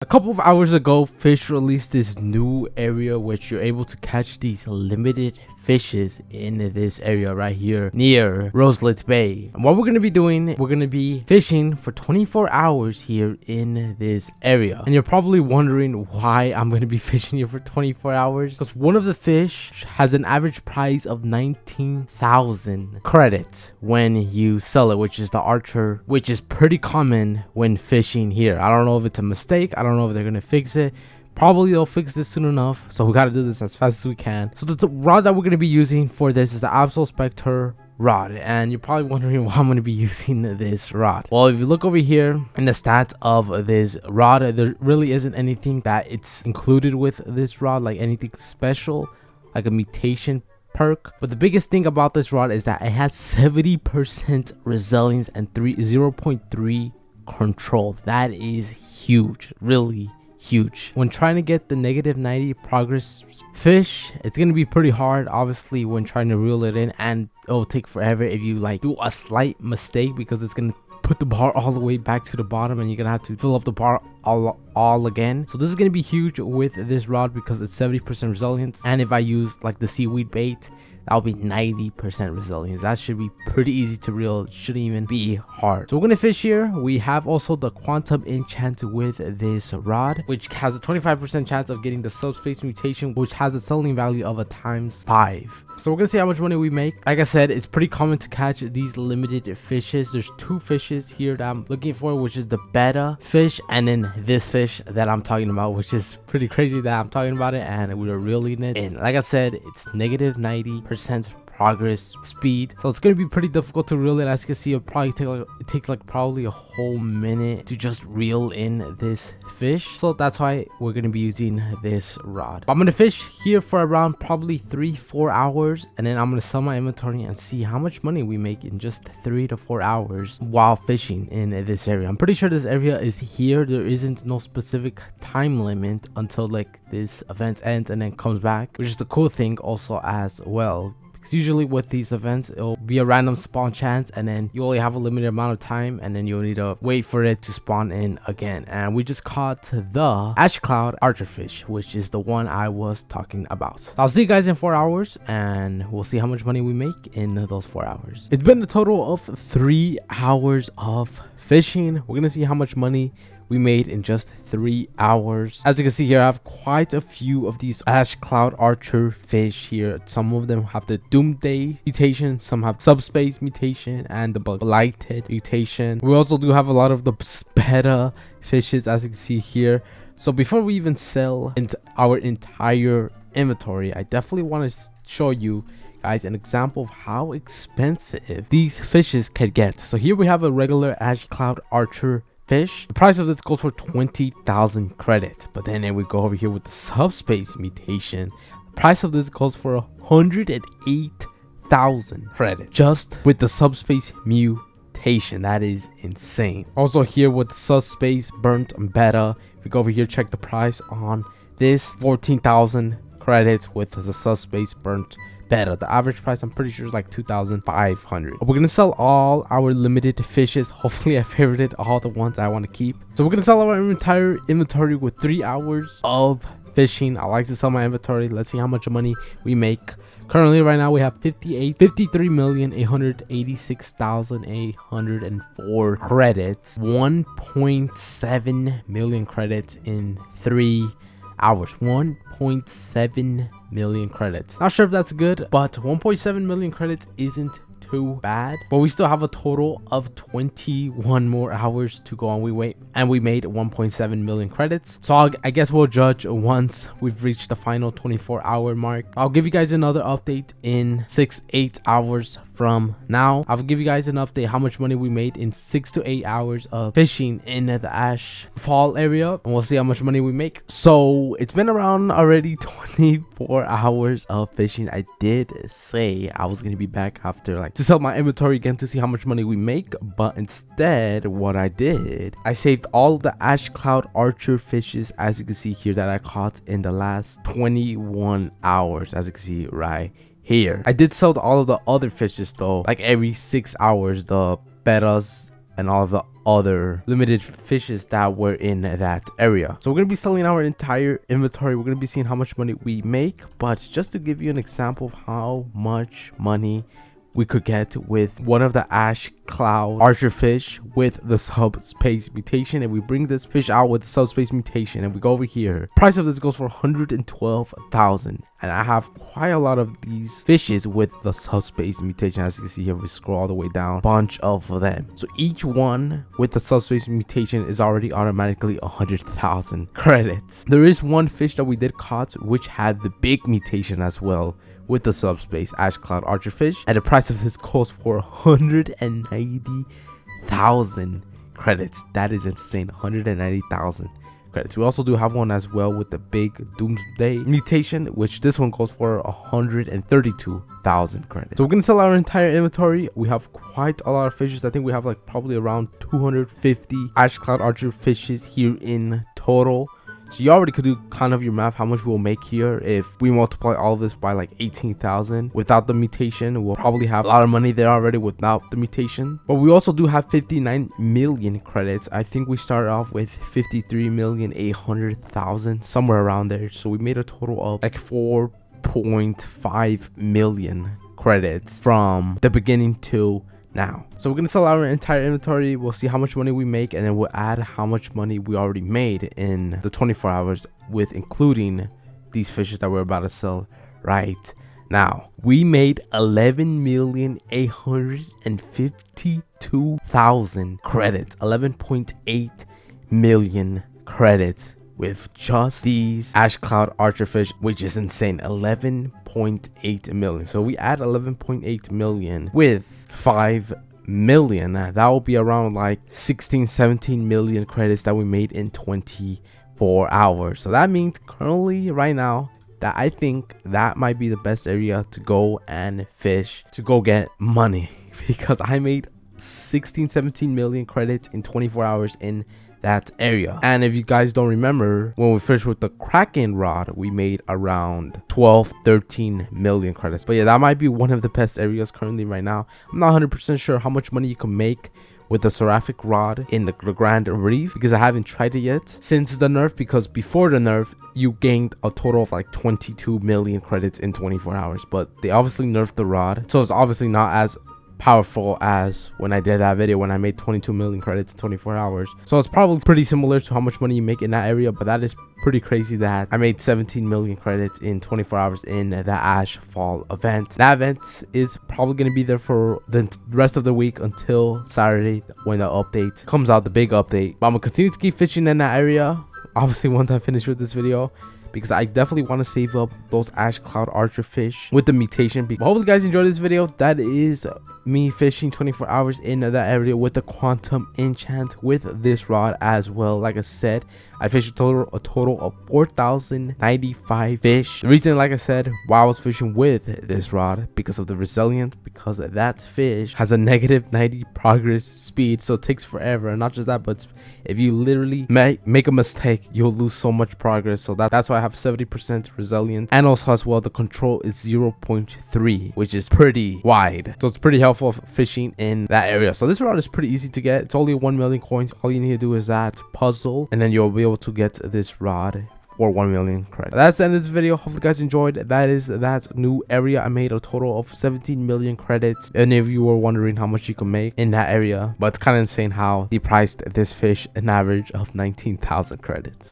A couple of hours ago, Fish released this new area which you're able to catch these limited fishes in this area right here near Roselet Bay. And what we're going to be doing, we're going to be fishing for 24 hours here in this area. And you're probably wondering why I'm going to be fishing here for 24 hours. Because one of the fish has an average price of 19,000 credits when you sell it, which is the archer, which is pretty common when fishing here. I don't know if it's a mistake. I don't know if they're going to fix it. Probably they'll fix this soon enough, so we got to do this as fast as we can. So the rod that we're going to be using for this is the ASHFALL Spectre rod, and you're probably wondering why I'm going to be using this rod. Well, if you look over here in the stats of this rod, there really isn't anything that it's included with this rod, like anything special, like a mutation perk. But the biggest thing about this rod is that it has 70% resilience and 0.3 control. That is huge, really huge. When trying to get the -90 progress fish, it's gonna be pretty hard, obviously, when trying to reel it in, and it'll take forever if you like do a slight mistake, because it's gonna put the bar all the way back to the bottom and you're gonna have to fill up the bar all again. So this is gonna be huge with this rod because it's 70% resilience, and if I use like the seaweed bait, that'll be 90% resilience. That should be pretty easy to reel. It shouldn't even be hard. So we're gonna fish here. We have also the quantum enchant with this rod, which has a 25% chance of getting the subspace mutation, which has a selling value of a ×5. So we're gonna see how much money we make. Like I said, it's pretty common to catch these limited fishes. There's two fishes here that I'm looking for, which is the beta fish, and then this fish that I'm talking about, which is pretty crazy that I'm talking about it and we're reeling it in. Like I said, it's -90% progress speed, so it's gonna be pretty difficult to reel it. As you can see, it takes like probably a whole minute to just reel in this fish, so that's why we're gonna be using this rod. I'm gonna fish here for around probably 3-4 hours, and then I'm gonna sell my inventory and see how much money we make in just 3 to 4 hours while fishing in this area. I'm pretty sure this area is here. There isn't no specific time limit until like this event ends and then comes back, which is the cool thing also as well. Because usually with these events, it'll be a random spawn chance, and then you only have a limited amount of time, and then you'll need to wait for it to spawn in again. And we just caught the ash cloud archerfish, which is the one I was talking about. I'll see you guys in 4 hours, and we'll see how much money we make in those 4 hours. It's been a total of 3 hours of fishing. We're gonna see how much money we made in just 3 hours. As you can see here, I have quite a few of these ash cloud archer fish here. Some of them have the doomsday mutation, some have subspace mutation, and the blighted mutation. We also do have a lot of the beta fishes, as you can see here. So before we even sell into our entire inventory, I definitely want to show you guys an example of how expensive these fishes can get. So here we have a regular ash cloud archer fish. The price of this goes for 20,000 credit, but then we go over here with the subspace mutation. The price of this goes for 108,000 credit just with the subspace mutation. That is insane. Also here with the subspace burnt beta, if we go over here, check the price on this, 14,000 credits with the subspace burnt beta. The average price, I'm pretty sure, is like 2,500. We're gonna sell all our limited fishes. Hopefully I favorited all the ones I want to keep. So we're gonna sell our entire inventory with 3 hours of fishing. I like to sell my inventory. Let's see how much money we make. Currently right now we have 53,886,804 credits, 1.7 million credits in 3 hours. 1.7 million credits. Not sure if that's good, but 1.7 million credits isn't too bad. But we still have a total of 21 more hours to go on. We made 1.7 million credits. So I guess we'll judge once we've reached the final 24-hour mark. I'll give you guys another update in 6-8 hours from now. I'll give you guys an update how much money we made in 6 to 8 hours of fishing in the ASHFALL area, and we'll see how much money we make. So it's been around already 24 hours of fishing. I did say I was gonna be back after like to sell my inventory again to see how much money we make, but instead what I did, I saved all of the ash cloud archer fishes, as you can see here, that I caught in the last 21 hours, as you can see right here. I did sell all of the other fishes though, like every 6 hours, the betas and all of the other limited fishes that were in that area. So we're going to be selling our entire inventory. We're going to be seeing how much money we make, but just to give you an example of how much money we could get with one of the ash cloud archer fish with the subspace mutation, and we bring this fish out with subspace mutation and we go over here. Price of this goes for 112,000, and I have quite a lot of these fishes with the subspace mutation. As you can see here, we scroll all the way down, bunch of them. So each one with the subspace mutation is already automatically 100,000 credits. There is one fish that we did caught which had the big mutation as well with the subspace ash cloud archer fish, and the price of this goes for 190,000 credits. That is insane. 190,000 credits. We also do have one as well with the big doomsday mutation, which this one goes for 132,000 credits. So we're gonna sell our entire inventory. We have quite a lot of fishes. I think we have like probably around 250 ash cloud archer fishes here in total. So you already could do kind of your math how much we'll make here. If we multiply all of this by like 18,000 without the mutation, we'll probably have a lot of money there already without the mutation. But we also do have 59 million credits. I think we started off with 53,800,000, somewhere around there. So we made a total of like 4.5 million credits from the beginning to now. So we're gonna sell our entire inventory. We'll see how much money we make, and then we'll add how much money we already made in the 24 hours with including these fishes that we're about to sell right now. We made 11,852,000 credits, 11.8 million credits with just these ash cloud archer fish, which is insane. 11.8 million. So we add 11.8 million with 5 million. That will be around like 16-17 million credits that we made in 24 hours. So that means currently right now that I think that might be the best area to go and fish to go get money, because I made 16-17 million credits in 24 hours in that area. And if you guys don't remember, when we fished with the Kraken rod, we made around 12-13 million credits. But yeah, that might be one of the best areas currently right now. I'm not 100% sure how much money you can make with the seraphic rod in the Grand Reef, because I haven't tried it yet since the nerf. Because before the nerf, you gained a total of like 22 million credits in 24 hours, but they obviously nerfed the rod, so it's obviously not as powerful as when I did that video when I made 22 million credits in 24 hours. So it's probably pretty similar to how much money you make in that area, but that is pretty crazy that I made 17 million credits in 24 hours in the ASHFALL event. That event is probably going to be there for the rest of the week until Saturday when the update comes out, the big update. But I'm gonna continue to keep fishing in that area, obviously once I finish with this video, because I definitely want to save up those ash cloud archer fish with the mutation. But hopefully you guys enjoyed this video. That is me fishing 24 hours in that area with the quantum enchant with this rod as well. Like I said, I fished a total of 4,095 fish. The reason, like I said, why I was fishing with this rod, because of the resilience, because that fish has a -90 progress speed, so it takes forever. And not just that, but if you literally make a mistake, you'll lose so much progress. So that's why I have 70% resilience, and also as well the control is 0.3, which is pretty wide, so it's pretty helpful fishing in that area. So this rod is pretty easy to get. It's only 1 million coins. All you need to do is that puzzle, and then you'll be able to get this rod for 1 million credits. That's the end of this video. Hopefully you guys enjoyed. That is that new area. I made a total of 17 million credits, and if you were wondering how much you can make in that area, but it's kind of insane how they priced this fish an average of 19,000 credits.